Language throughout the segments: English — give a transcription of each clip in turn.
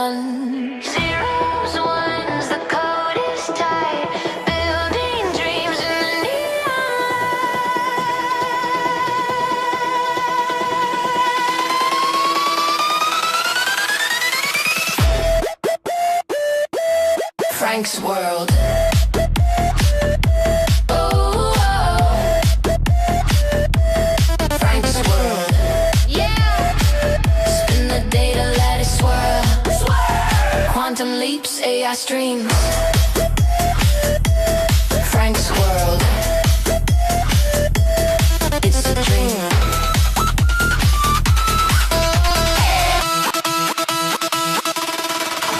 fun. Zeros, ones, the code is tight. Building dreams in the neon. Frank's World. Quantum leaps, AI streams. Frank's World. It's a dream.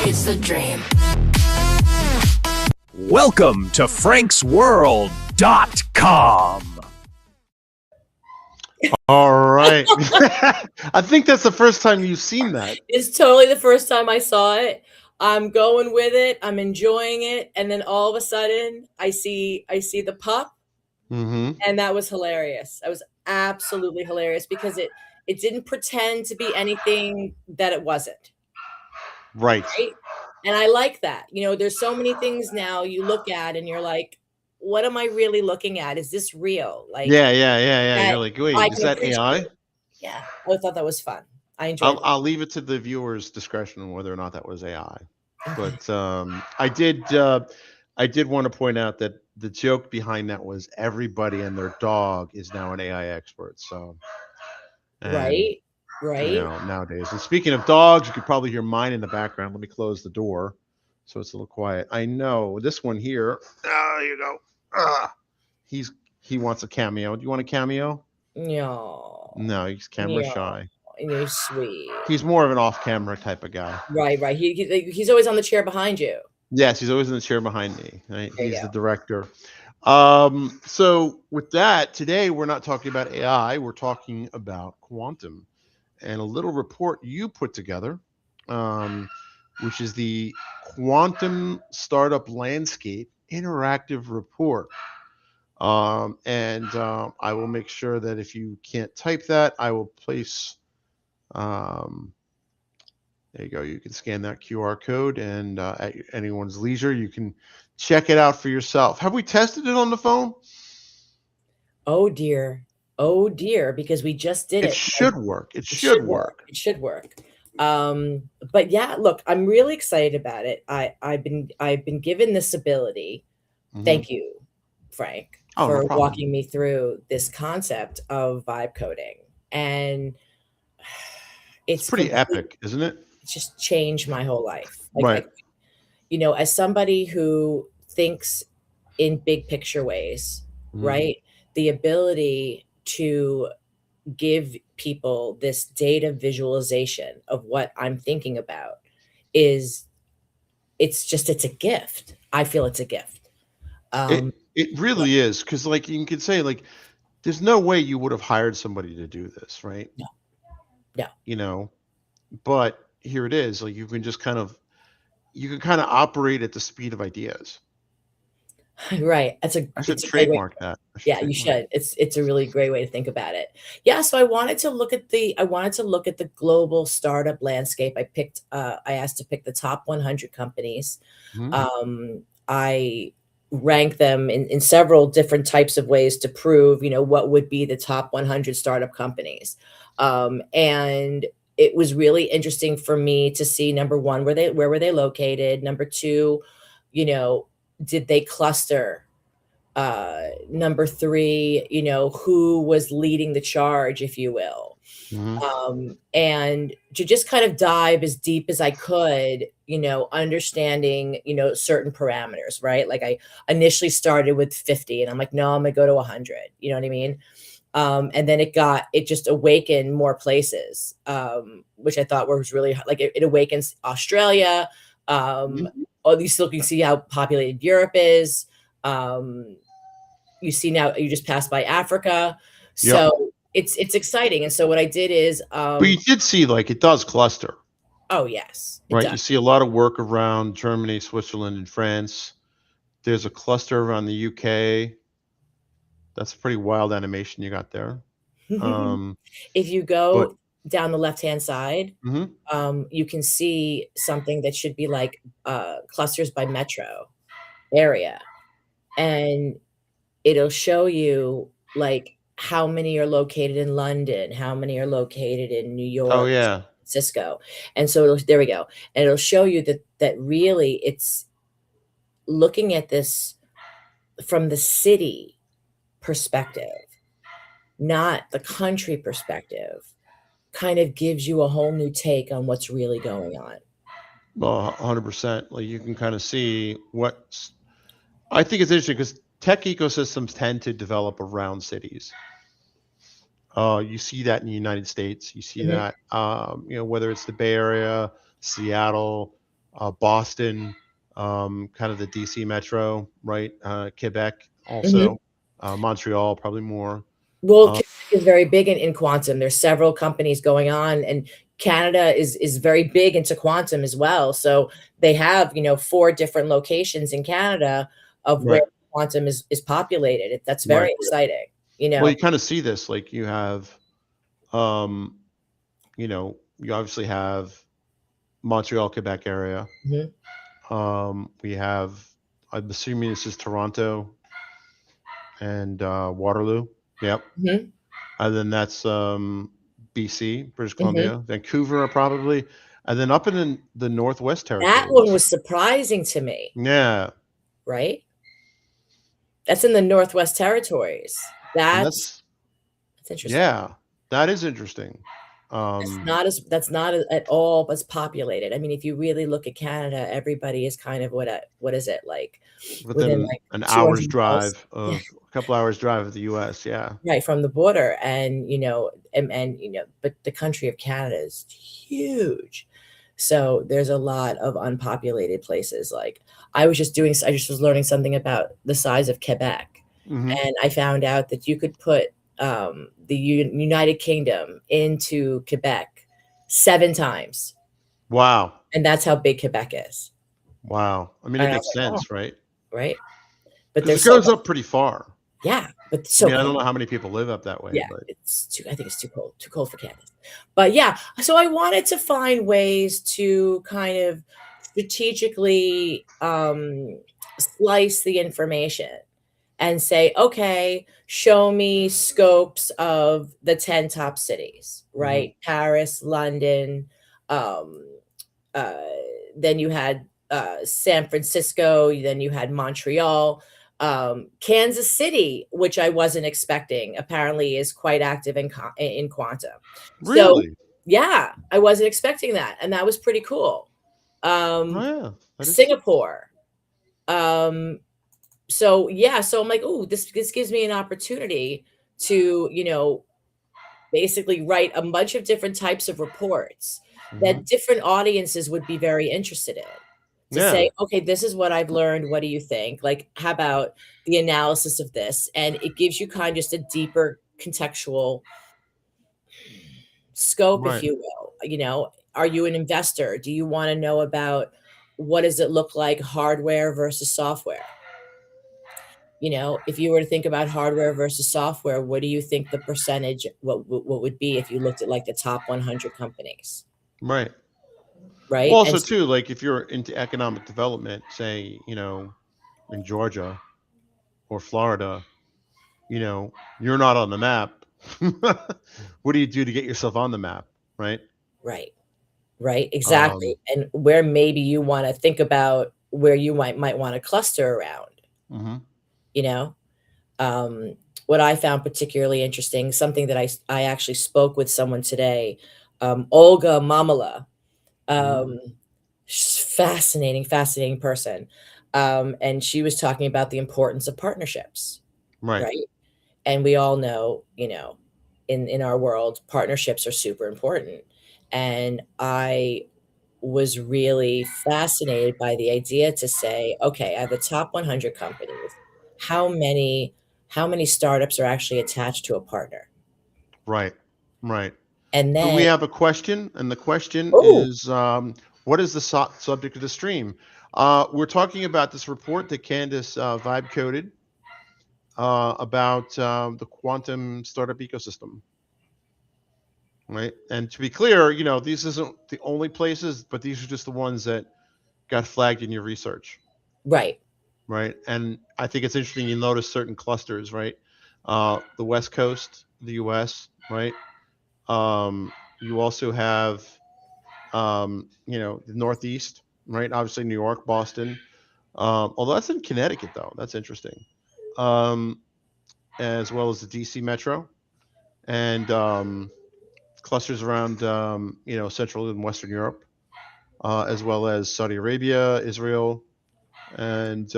It's a dream. Welcome to franksworld.com. All right. I think that's the first time you've seen that. It's totally the first time I saw it. I'm going with it. I'm enjoying it, and then all of a sudden, I see the pup, Mm-hmm. and that was hilarious. That was absolutely hilarious because it didn't pretend to be anything that it wasn't. Right. Right? And I like that. You know, there's so many things now you look at, and you're like, "What am I really looking at? Is this real?" Like, Yeah. that You're like, wait, I is can that appreciate AI? it. Yeah, I thought that was fun. I enjoyed it. I'll leave it to the viewer's discretion on whether or not that was AI. Okay. But I did want to point out that the joke behind that was everybody and their dog is now an AI expert. So, and, Right. you know, nowadays. And speaking of dogs, you could probably hear mine in the background. Let me close the door so it's a little quiet. I know this one here. Oh, you go. He wants a cameo. Do you want a cameo? No. No, he's camera shy. You're sweet. He's more of an off-camera type of guy. Right. He's always on the chair behind you. Yes, he's always in the chair behind me. Right? He's the director. So with that, today we're not talking about AI. We're talking about quantum and a little report you put together, which is the Quantum Startup Landscape Interactive Report. I will make sure that if you can't type that, I will place. There you go. You can scan that QR code, and at anyone's leisure, you can check it out for yourself. Have we tested it on the phone? Oh dear, because we just did it. It should work. It should work. It should work. But yeah, look, I'm really excited about it. I've been given this ability. Mhm. Thank you, Frank, Oh, no for problem. walking me through this concept of vibe coding, and It's pretty epic, isn't it? just changed my whole life. Right. You know, as somebody who thinks in big picture ways, Mhm. right? The ability to give people this data visualization of what I'm thinking about it's a gift. I feel it's a gift. It really is, because like you could say, like, there's no way you would have hired somebody to do this, right? No. You know, but here it is. Like you can operate at the speed of ideas. Right. I should It's a great way. trademark that. Yeah, you should. It's a really great way to think about it. Yeah, so I wanted to look at the global startup landscape. I asked to pick the top 100 companies. Mhm. I rank them in several different types of ways to prove, you know, what would be the top 100 startup companies. And it was really interesting for me to see, number one, where were they located? Number two, you know, did they cluster? Number three, you know, who was leading the charge, if you will. Mhm. And to just kind of dive as deep as I could, you know, understanding, you know, certain parameters, right? Like I initially started with 50 and I'm like, no, I'm gonna go to 100. You know what I mean? And then it just awakened more places, which I thought was really like it awakens Australia. Mhm. You still can see how populated Europe is. You see now you just passed by Africa, Yep. so it's exciting. And so what I did is, But you did see, like, it does cluster, oh yes, it right? You does. see a lot of work around Germany, Switzerland, and France. There's a cluster around the UK. That's a pretty wild animation you got there. If you But go down the left-hand side, Hmm. you can see something that should be like clusters by metro area, and it'll show you like how many are located in London, how many are located in New Oh York, San yeah. Francisco, and so there we go, and it'll show you that really it's looking at this from the city perspective, not the country perspective, kind of gives you a whole new take on what's really going on. Well, 100%. Like you can kind of see what I think is interesting because tech ecosystems tend to develop around cities. You see that in the United States. You see Mhm, that, whether it's the Bay Area, Seattle, Boston, kind of the DC metro, right? Quebec mhm. also, Montreal probably more. Well, Uh, Quebec is very big in quantum. There's several companies going on, and Canada is very big into quantum as well. So they have, 4 different locations in Canada of where right, quantum is populated. That's right. very exciting, you Well, know? you kind of see this, like you have, um, you obviously have Montreal, Quebec area. Mhm, We have, I'm assuming this is Toronto and Waterloo. Yep. mhm, And then that's BC, British mhm. Columbia, Vancouver probably, and then up in the Northwest That one Territories. was surprising to me, Yeah, right? That's in the Northwest Territories. and That's interesting. yeah, that is interesting. Um, That's not at all as populated. I mean, if you really look at Canada, everybody is kind of what is it, like, within, Within like, an 200 hour's miles? drive Yeah, of a couple hours drive of the U.S. Yeah. right, from the border, and, but the country of Canada is huge. So, there's a lot of unpopulated places, like, I just was learning something about the size of Quebec, Hmm. and I found out that you could put, the United Kingdom into Quebec 7 times, Wow. and that's how big Quebec is. Wow. I mean, it And I was makes like, "Oh," sense, right? right? But Because it there's so goes much. up pretty far. Yeah, but I so mean, I don't cold. know how many people live up that way, Yeah, but I think it's too cold for Candace. But yeah, so I wanted to find ways to kind of strategically, slice the information and say, "Okay, show me scopes of the 10 top cities," mhm. right? Paris, London, um, uh, then you had, San Francisco, then you had Montreal, Kansas City, which I wasn't expecting, apparently is quite active in quantum. So, Really? yeah, I wasn't expecting that, and that was pretty cool. Oh Um, yeah, that is. Singapore, um, so yeah, so I'm like, "Ooh, this gives me an opportunity to, basically write a bunch of different types of reports Mhm. that different audiences would be very interested in." To Yeah, say, "Okay, this is what I've learned. What do you think? Like, how about the analysis of this?" And it gives you kind of just a deeper contextual scope, if right, you will. Are you an investor? Do you want to know about what does it look like hardware versus software? If you were to think about hardware versus software, what do you think the percentage what would be if you looked at like the top 100 companies, right. Well, right? And also too, like if you're into economic development, say, in Georgia or Florida, you're not on the map. What do you do to get yourself on the map, right? right, right, exactly. Um, And where maybe you want to think about where you might want to cluster around, mhm, you know? Um, what I found particularly interesting, something that I actually spoke with someone today, Olga Mamala. mhm, Um, she's fascinating, fascinating person. And she was talking about the importance of partnerships, right, right? And we all know, in our world, partnerships are super important. And I was really fascinated by the idea to say, okay, I have the top 100 companies. How many how many startups are actually attached to a partner? right, right. And So we then, have a question, and the question oh, is, what is the subject of the stream? We're talking about this report that Candace vibe coded about the quantum startup ecosystem. right? And to be clear, these isn't the only places, but these are just the ones that got flagged in your research, Right. right? And I think it's interesting you notice certain clusters, right? The West Coast, the U.S., right? You also have, the Northeast, right? Obviously, New York, Boston. Although that's in Connecticut, though. That's interesting. Um, as well as the DC Metro and clusters around, Central and Western Europe, as well as Saudi Arabia, Israel, and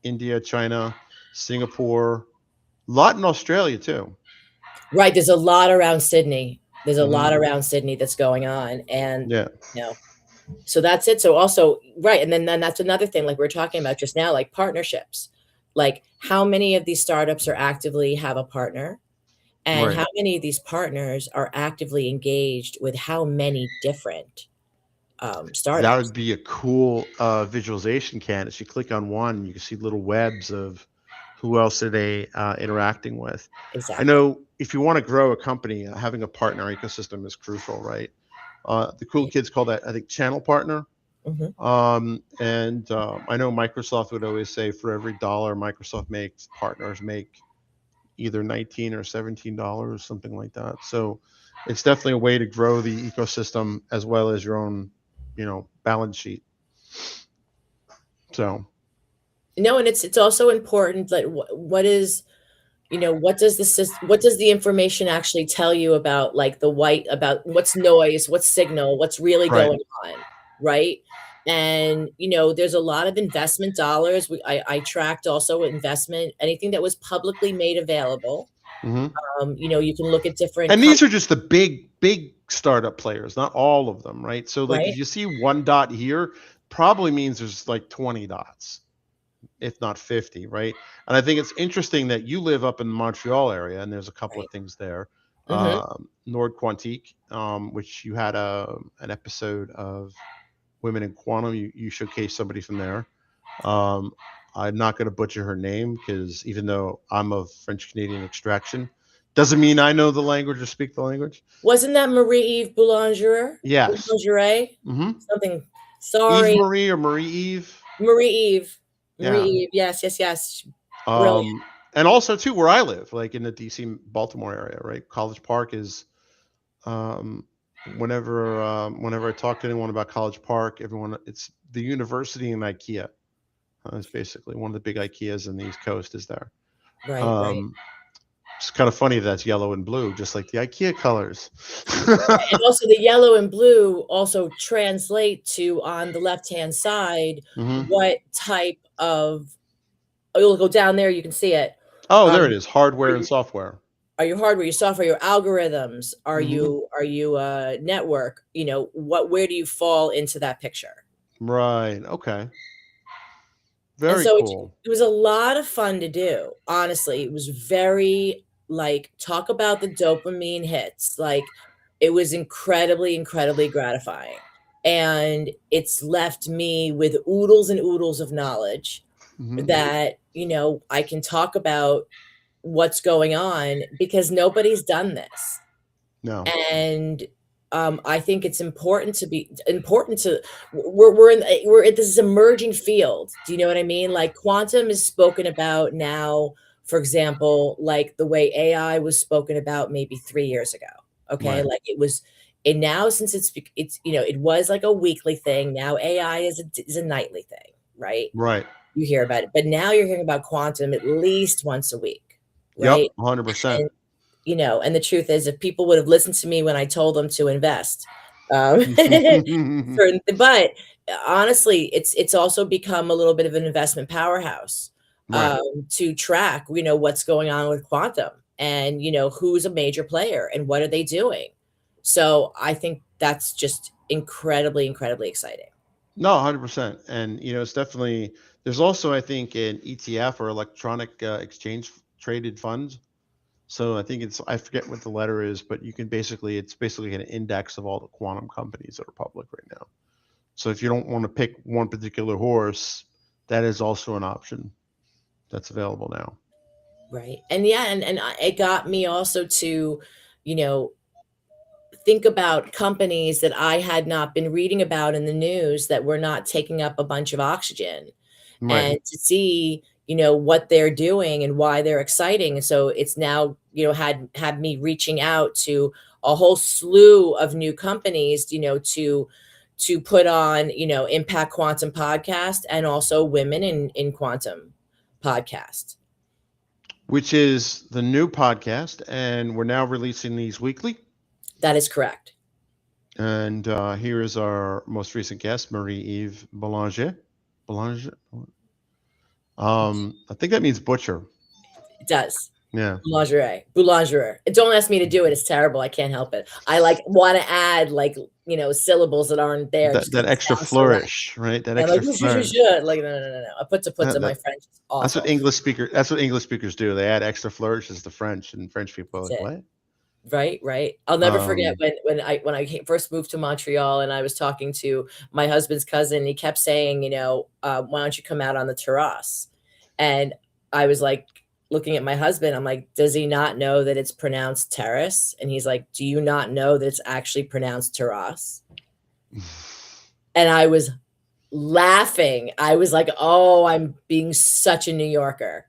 India, China, Singapore, a lot in Australia too. Right. There's a lot around Sydney. There's a Hmm. lot around Sydney that's going on. And, Yeah, you know, so that's it. So also, right. And then that's another thing, like we are talking about just now, like partnerships, like how many of these startups are actively have a partner, and right. how many of these partners are actively engaged with how many different That startups. would be a cool visualization canvas. You click on one, you can see little webs of who else are they interacting with. I Exactly. know if you want to grow a company, having a partner ecosystem is crucial, right? The cool kids call that, I think, channel partner. Hmm. And I know Microsoft would always say for every dollar Microsoft makes, partners make either 19 or $17, something like that. So it's definitely a way to grow the ecosystem as well as your own, balance sheet. So No, and it's also important, like what is, what does what does the information actually tell you about, like the white, about what's noise, what's signal, what's really right. going on, right? And there's a lot of investment dollars. I tracked also investment, anything that was publicly made available. Hmm. You can look at different And these are just the big startup players, not all of them, right? So like if right? you see one dot here, probably means there's like 20 dots, if not 50, right? And I think it's interesting that you live up in the Montreal area, and there's a couple of Right. things there. Hmm. Nord Quantique, which you had an episode of Women in Quantum. You showcased somebody from there. Um, I'm not going to butcher her name because even though I'm of French Canadian extraction, doesn't mean I know the language or speak the language. Wasn't that Marie-Eve Boulanger? Yes. Boulanger? Hmm. Something. Eve Sorry, Marie or Marie Eve. Marie-Eve. Yeah. Marie-Eve. Yes, yes, yes. Brilliant. And also too where I live, like in the DC Baltimore area, right? College Park is um, whenever I talk to anyone about College Park, everyone it's the university and IKEA. It's basically one of the big IKEAs in the East Coast is there. Right, right. Um, it's kind of funny that's yellow and blue, just like the IKEA colors. And also the yellow and blue also translate to, on the left-hand side, Hmm. what type of, oh, you'll go down there, you can see it. Oh, there it Um, is. are Hardware and you software. are you hardware, your software, your algorithms? Are Hmm. you network? Where do you fall into that picture? Right. Okay. And Very so cool. it was a lot of fun to do. Honestly, it was very, like, talk about the dopamine hits. Like, it was incredibly, incredibly gratifying. And it's left me with oodles and oodles of knowledge Hmm. that, I can talk about what's going on because nobody's done this. No. And I think it's important to, we're at this emerging field. Do you know what I mean? Like quantum is spoken about now, for example, like the way AI was spoken about maybe 3 years ago. Okay, Right. like it was, and now since it's it was like a weekly thing. Now AI is a nightly thing, right? Right. You hear about it, but now you're hearing about quantum at least once a week, Yep. right? 100%. And the truth is, if people would have listened to me when I told them to invest, but honestly, it's also become a little bit of an investment powerhouse, Right. to track, what's going on with quantum, and who's a major player and what are they doing. So I think that's just incredibly, incredibly exciting. No, 100%. And it's definitely there's also I think an ETF or electronic exchange traded funds. So I think I forget what the letter is, but it's basically an index of all the quantum companies that are public right now. So if you don't want to pick one particular horse, that is also an option that's available now. Right. And yeah, and it got me also to, you know, think about companies that I had not been reading about in the news that were not taking up a bunch of oxygen, Right. and to see, what they're doing and why they're exciting. And so it's now, had me reaching out to a whole slew of new companies, to put on, Impact Quantum podcast, and also Women in Quantum podcast. Which is the new podcast, and we're now releasing these weekly. That is correct. And here is our most recent guest, Marie-Eve Boulanger. Boulanger. I think that means butcher. It does. Yeah. Boulanger. Don't ask me to do it. It's terrible. I can't help it. I want to add syllables that aren't there. That extra flourish, right? That extra flourish. Like no. I put my French. Is awful. That's what English speakers do. They add extra flourishes to French, and French people are like, what? Right. I'll never forget when I first moved to Montreal, and I was talking to my husband's cousin. And he kept saying, why don't you come out on the terrace? And I was like, looking at my husband, I'm like, does he not know that it's pronounced terrace? And he's like, do you not know that it's actually pronounced terrace? And I was laughing. I was like, oh, I'm being such a New Yorker.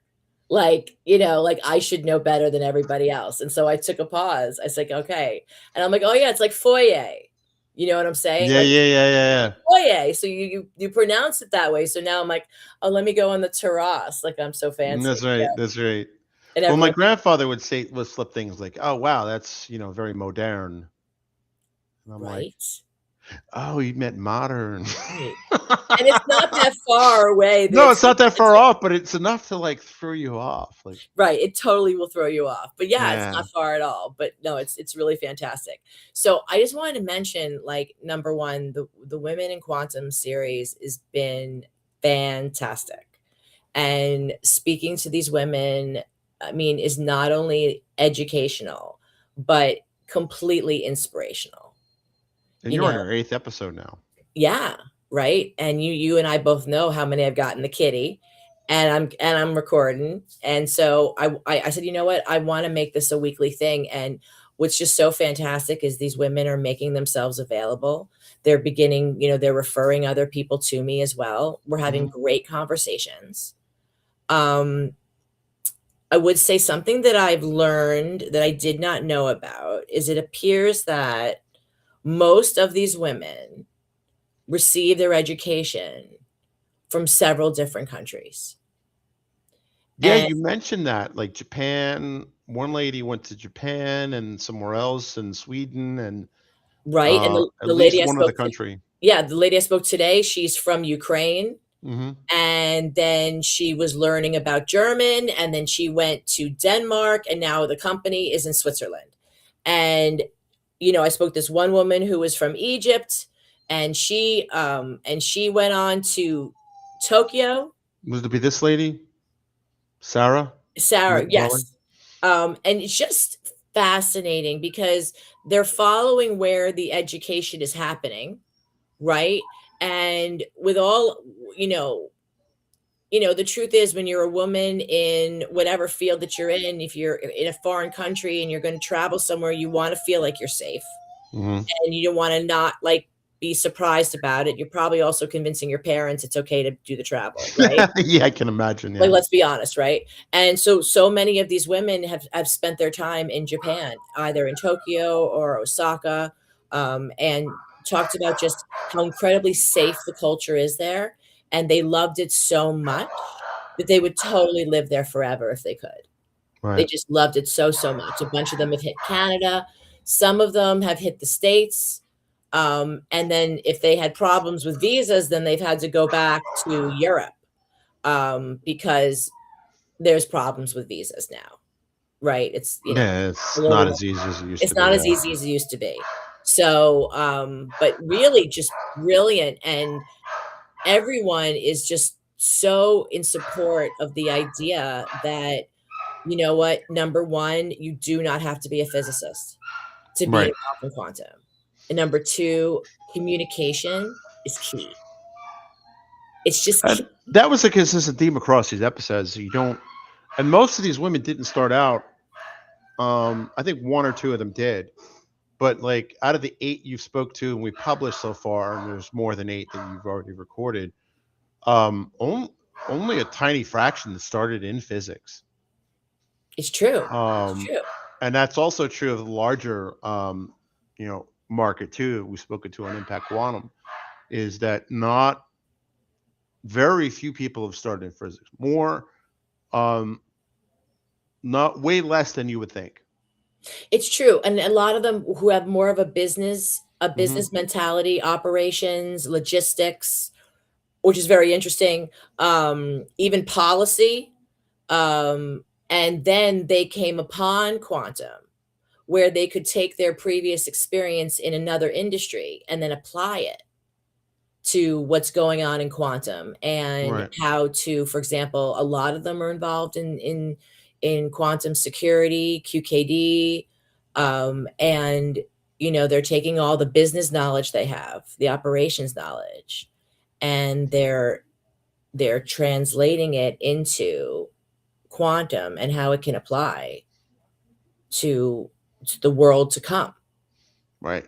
Like I should know better than everybody else. And so I took a pause. I was like, okay. And I'm like, oh yeah, it's like foyer. You know what I'm saying? Yeah. Foyer. So you pronounce it that way. So now I'm like, oh, let me go on the terrace. Like I'm so fancy. That's right. That's right. And well, my grandfather would slip things like, oh wow, that's very modern. And I'm like, oh, you meant modern. Right. And it's not that far away. No, it's not that far off, but it's enough to throw you off. Right. It totally will throw you off. But yeah, it's not far at all. But no, it's really fantastic. So I just wanted to mention, number one, the Women in Quantum series has been fantastic. And speaking to these women, is not only educational, but completely inspirational. And you're on your 8th episode now. Yeah. Right. And you and I both know how many I've got in the kitty, and I'm recording. And so I said, you know what? I want to make this a weekly thing. And what's just so fantastic is these women are making themselves available. They're beginning, they're referring other people to me as well. We're having great conversations. I would say something that I've learned that I did not know about is it appears that most of these women receive their education from several different countries. Yeah, and you mentioned that, like Japan. One lady went to Japan and somewhere else, and Sweden, and right. And the lady I spoke to, the lady I spoke today, she's from Ukraine, and then she was learning about German, and then she went to Denmark, and now the company is in Switzerland. And I spoke to this one woman who was from Egypt. And she went on to Tokyo. Was it be this lady? Sarah, yes. And it's just fascinating because they're following where the education is happening, right? And with all, the truth is when you're a woman in whatever field that you're in, if you're in a foreign country and you're going to travel somewhere, you want to feel like you're safe. And you don't want to not be surprised about it. You're probably also convincing your parents it's okay to do the travel, right? Yeah, I can imagine. Yeah. Let's be honest, right? And so many of these women have spent their time in Japan, either in Tokyo or Osaka, and talked about just how incredibly safe the culture is there. And they loved it so much that they would totally live there forever if they could. Right. They just loved it so much. A bunch of them have hit Canada. Some of them have hit the States. And then if they had problems with visas, then they've had to go back to Europe because there's problems with visas now, right? It's it's not as easy as it used to be. It's not as easy as it used to be. So, but really just brilliant, and everyone is just so in support of the idea that, number one, you do not have to be a physicist to be involved in quantum. And number two, communication is key. It's just key. That was a consistent theme across these episodes. And most of these women didn't start out. I think one or two of them did. but like out of the 8 you've spoke to and we published so far, and there's more than 8 that you've already recorded, um, on, only a tiny fraction that started in physics. It's true. It's Um, true. and that's also true of the larger, market too. We've spoken to on Impact Quantum, is that not very few people have started in physics. More, um, not way less than you would think. It's true, and a lot of them who have more of a Hmm. business mentality, operations, logistics, which is very interesting, even policy, and then they came upon quantum, where they could take their previous experience in another industry and then apply it to what's going on in quantum and Right. how to, for example, a lot of them are involved in quantum security, QKD, and they're taking all the business knowledge they have, the operations knowledge, and they're translating it into quantum and how it can apply to, to the world to come. Right.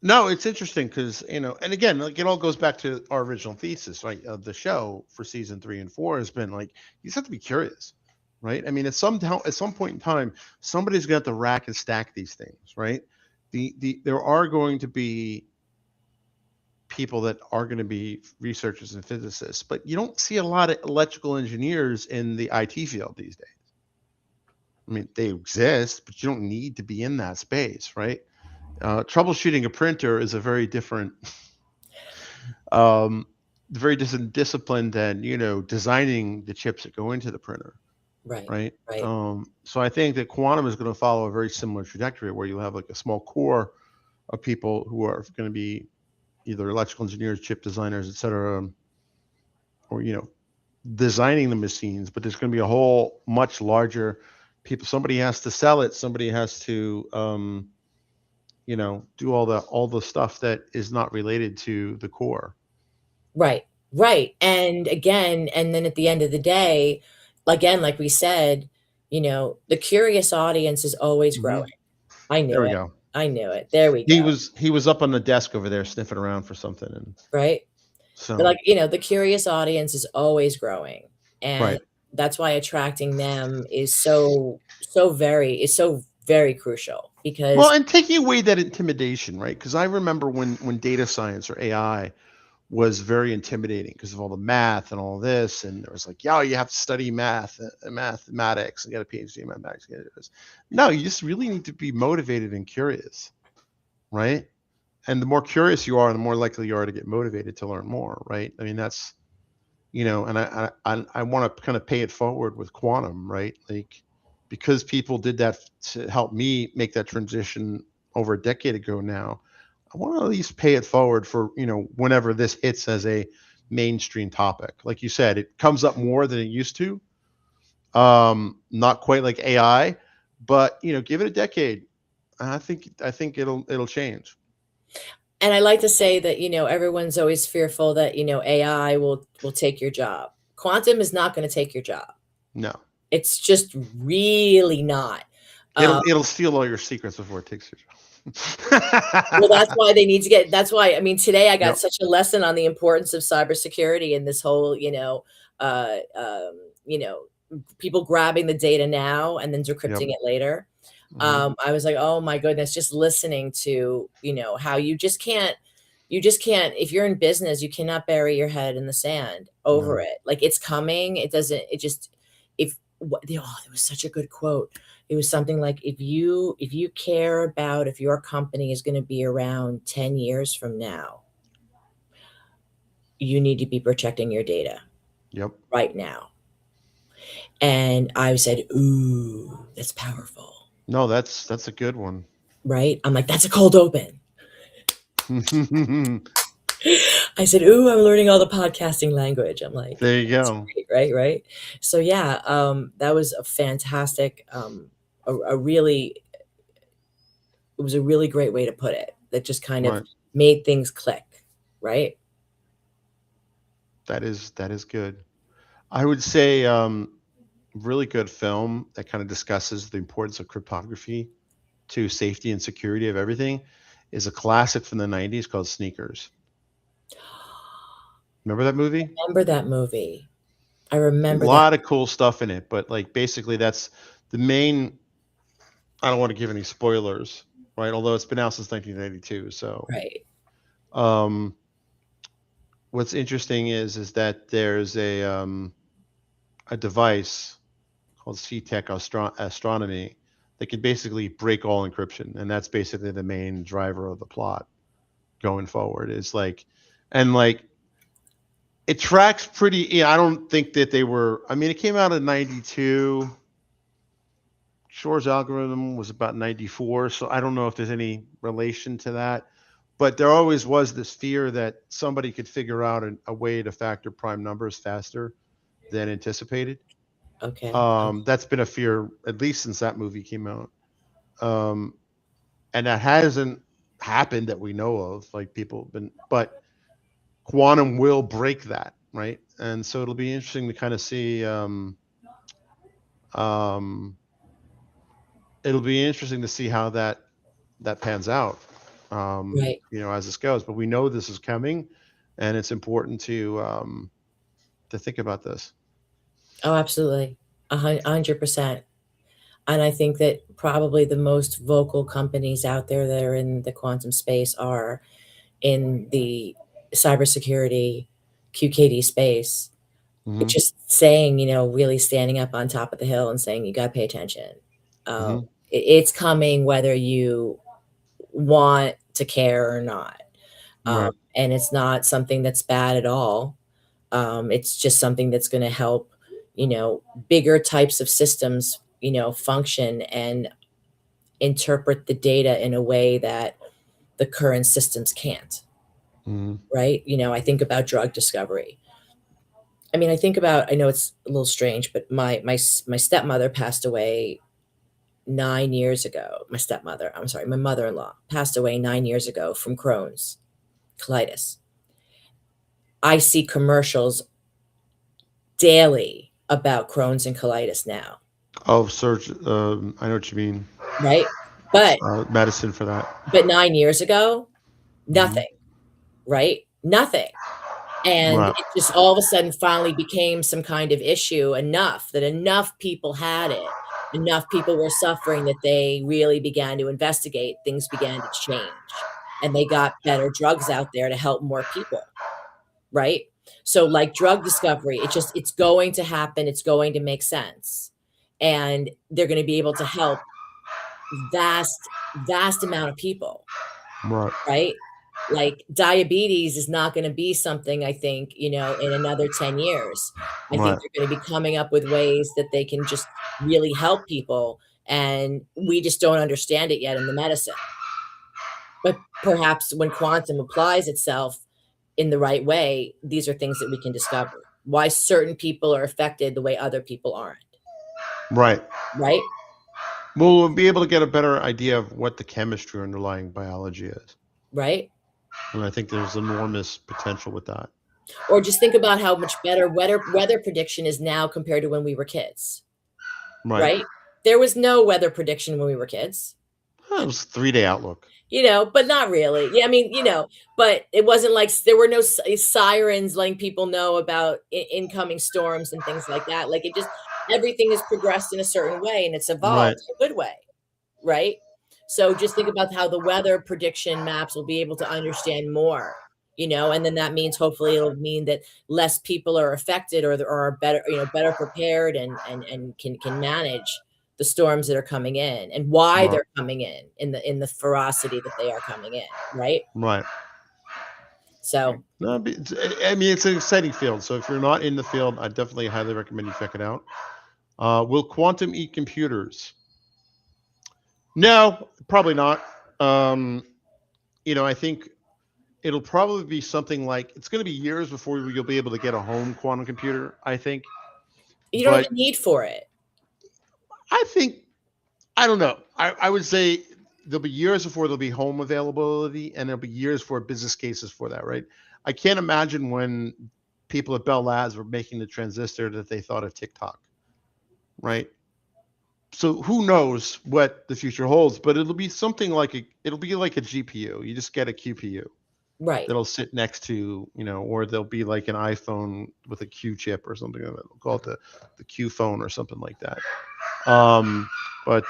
No, it's interesting because, and again, like it all goes back to our original thesis, right? Of the show for season 3 and 4 has been like, you just have to be curious, right? I mean, at some point in time, somebody's going to have to rack and stack these things, right? There are going to be people that are going to be researchers and physicists, but you don't see a lot of electrical engineers in the IT field these days. I mean, they exist, but you don't need to be in that space, right? Troubleshooting a printer is a um, very different discipline than designing the chips that go into the printer, Right, right? right. So I think that quantum is going to follow a very similar trajectory where you'll have like a small core of people who are going to be either electrical engineers, chip designers, et cetera, or designing the machines. But there's going to be a whole much larger people. Somebody has to sell it. Somebody has to do all the stuff that is not related to the core. Right, right, and again, and then at the end of the day, again, like we said, the curious audience is always Hmm. growing. I There knew we it. go. I knew it. There we He go. was he was up on the desk over there sniffing around for something, and Right? But so like, the curious audience is always growing, and right. that's why attracting them is so very crucial Well, because and taking away that intimidation, right? Because I remember when data science or AI was very intimidating because of all the math and all this, and it was like, yeah, you have to study mathematics, and get a PhD in mathematics. No, you just really need to be motivated and curious, right? And the more curious you are, the more likely you are to get motivated to learn more, right? I mean, that's and I want to kind of pay it forward with quantum, right? Like because people did that to help me make that transition over a decade ago now. I want to at least pay it forward for whenever this hits as a mainstream topic. Like you said, it comes up more than it used to. Not quite like AI, but give it a decade. I think it'll change. and I like to say that, everyone's always fearful that, AI will take your job. Quantum is not gonna take your job. No, It's just really not. Um, it'll steal all your secrets before it takes your well, that's job. why they need to that's why, I mean, today I got Yep. such a lesson on the importance of cybersecurity and this whole, you know, people grabbing the data now and then Yep. decrypting it later. Hmm. I was like, oh my goodness, just listening to, how you just can't, if you're in business, you cannot bury your head in the sand over No. it. Like it's coming. It doesn't, it just, if, there was such a good quote. It was something like, if you care about if your company is going to be around 10 years from now, you need to be protecting your data Yep. right now. And I said, ooh, that's powerful. No, that's a good one. Right? I'm like, that's a cold open. There I said, ooh, I'm learning all the podcasting language. I'm like, you that's go. great, right? Right. So yeah, that was a fantastic, a really, it was a really great way to put it. That just kind of Right. made things click, right? That is good. I would say really good film that kind of discusses the importance of cryptography to safety and security of everything is a classic from the 90s called Sneakers. Remember that movie? Remember that movie. I A remember that. lot of cool stuff in it, but like basically that's the main. I don't want to give any spoilers, right? Although it's been out since 1992. So, Right. what's interesting is that there's a device called C-Tech Astronomy that can basically break all encryption, and that's basically the main driver of the plot going forward. Is like, and like it tracks pretty. Yeah, I don't think that they were. I mean, it came out in '92. Shor's algorithm was about 94, so I don't know if there's any relation to that. But there always was this fear that somebody could figure out a way to factor prime numbers faster than anticipated. Okay. That's been a fear at least since that movie came out. And that hasn't happened that we know of. Like people have been, but quantum will break that, right? And so it'll be interesting to kind of see. It'll be interesting to see how that pans out. Right. You know, as this goes. But we know this is coming, and it's important to think about this. Oh, absolutely. 100%. And I think that probably the most vocal companies out there that are in the quantum space are in the cybersecurity QKD space. Mhm. Just saying, you know, really standing up on top of the hill and saying, you got to pay attention. Mhm. It's coming whether you want to care or not. Right. And it's not something that's bad at all. It's just something that's going to help, you know, bigger types of systems, you know, function and interpret the data in a way that the current systems can't. Mhm. Right. You know, I think about drug discovery. I mean, I think about, I know it's a little strange, but my stepmother passed away 9 years ago. My mother-in-law passed away 9 years ago from Crohn's colitis. I see commercials daily about Crohn's and colitis now, Oh, search. I know what you mean. right? But Medicine for that. 9 years ago, nothing, right? Nothing. And Right. it just all of a sudden finally became some kind of issue enough that enough people had it, enough people were suffering that they really began to investigate, things began to change, and they got better drugs out there to help more people, right? So like drug discovery, it's going to happen, it's going to make sense. And they're going to be able to help vast amount of people, Right. right? Like diabetes is not going to be something I think, you know, in another 10 years. I think Right. they're going to be coming up with ways that they can just really help people. And we just don't understand it yet in the medicine. But perhaps when quantum applies itself in the right way, these are things that we can discover. Why certain people are affected the way other people aren't, Right. right? Well, we'll be able to get a better idea of what the chemistry underlying biology is. Right? And I think there's enormous potential with that. Or just think about how much better weather prediction is now compared to when we were kids, Right. right? There was no weather prediction when we were kids, It was 3-day outlook. you know, but not really. Yeah, I mean, you know, but it wasn't like there were no sirens letting people know about incoming storms and things like that. Like it just everything has progressed in a certain way and it's Right. evolved in a good way, right? So just think about how the weather prediction maps will be able to understand more, you know, and then that means hopefully it'll mean that less people are affected or are better, you know, better prepared and can manage the storms that are coming in and why Right. they're coming in the ferocity that they are coming in, right? Right. So No, I mean, it's an exciting field. So if you're not in the field, I definitely highly recommend you check it out. Will quantum eat computers? No, probably not. You know, I think it'll probably be something like it's going to be years before you'll be able to get a home quantum computer, I think. you don't have But a need for it. I think, I don't know. I would say there'll be years before there'll be home availability, and there'll be years for business cases for that, right? I can't imagine when people at Bell Labs were making the transistor that they thought of TikTok, right? So who knows what the future holds, but it'll be something like it'll be like a GPU. You just get a QPU Right. that'll sit next to, or there'll be like an iPhone with a Q chip or something. We'll call it the Q phone or something like that. But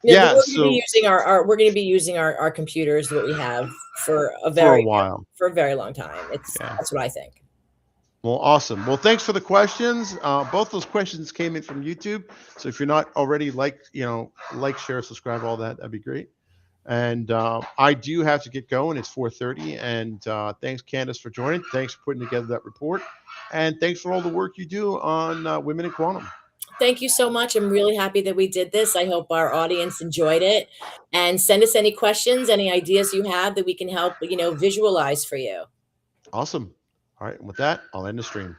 Yeah, but we're going to so be using we're going to be using our computers that we have for a while. for a very long time. Yeah. That's what I think. Well, awesome. Well, thanks for the questions. Both those questions came in from YouTube. So if you're not already like, share, subscribe, all that, that'd be great. And I do have to get going. It's 4:30. And thanks, Candace, for joining. Thanks for putting together that report. And thanks for all the work you do on Women in Quantum. Thank you so much. I'm really happy that we did this. I hope our audience enjoyed it. And send us any questions, any ideas you have that we can help, visualize for you. Awesome. All right. And with that, I'll end the stream.